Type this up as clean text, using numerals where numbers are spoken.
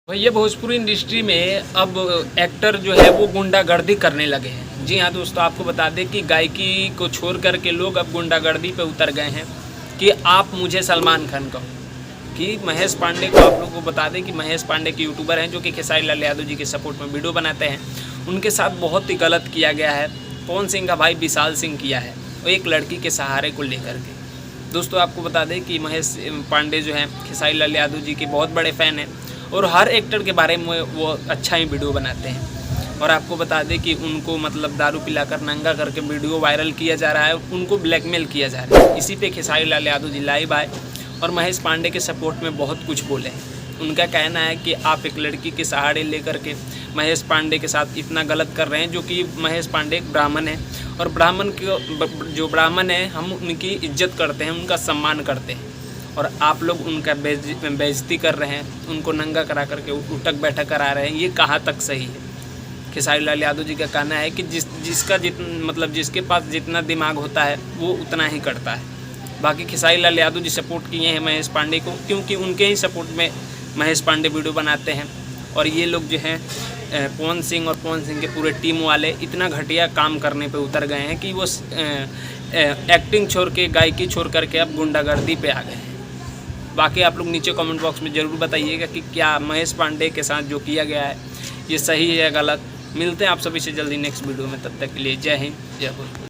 भैया भोजपुरी इंडस्ट्री में अब एक्टर जो है वो गुंडागर्दी करने लगे हैं। जी हाँ दोस्तों, आपको बता दें कि गायकी को छोड़ कर के लोग अब गुंडागर्दी पे उतर गए हैं कि आप मुझे सलमान खान कहो। कि महेश पांडे को आप लोगों को बता दें कि महेश पांडे के यूट्यूबर हैं जो कि खेसारी लाल यादव जी के सपोर्ट में वीडियो बनाते हैं। उनके साथ बहुत ही गलत किया गया है। पवन सिंह का भाई विशाल सिंह किया है, वो एक लड़की के सहारे को लेकर के। दोस्तों आपको बता दें कि महेश पांडे जो हैं खेसारी लाल यादव जी के बहुत बड़े फ़ैन हैं और हर एक्टर के बारे में वो अच्छा ही वीडियो बनाते हैं। और आपको बता दें कि उनको मतलब दारू पिलाकर नंगा करके वीडियो वायरल किया जा रहा है, उनको ब्लैकमेल किया जा रहा है। इसी पे खेसारी लाल यादव जी लाइव आए और महेश पांडे के सपोर्ट में बहुत कुछ बोले हैं। उनका कहना है कि आप एक लड़की के सहारे लेकर के महेश पांडे के साथ इतना गलत कर रहे हैं, जो कि महेश पांडे एक ब्राह्मण है और ब्राह्मण के जो ब्राह्मण है हम उनकी इज्जत करते हैं, उनका सम्मान करते हैं। और आप लोग उनका बेइज्जती कर रहे हैं, उनको नंगा करा करके उठक बैठक करा रहे हैं। ये कहाँ तक सही है? खेसारी लाल यादव जी का कहना है कि जिसके पास जितना दिमाग होता है वो उतना ही करता है। बाकी खेसारी लाल यादव जी सपोर्ट किए हैं महेश पांडे को, क्योंकि उनके ही सपोर्ट में महेश पांडे वीडियो बनाते हैं। और ये लोग जो हैं पवन सिंह और पवन सिंह के पूरे टीम वाले इतना घटिया काम करने पे उतर गए हैं कि वो एक्टिंग छोड़ के, गायकी छोड़ करके अब गुंडागर्दी पे आ गए हैं। बाकी आप लोग नीचे कमेंट बॉक्स में ज़रूर बताइएगा कि क्या महेश पांडे के साथ जो किया गया है ये सही है या गलत। मिलते हैं आप सभी से जल्दी नेक्स्ट वीडियो में, तब तक के लिए जय हिंद जय भोजपुरी।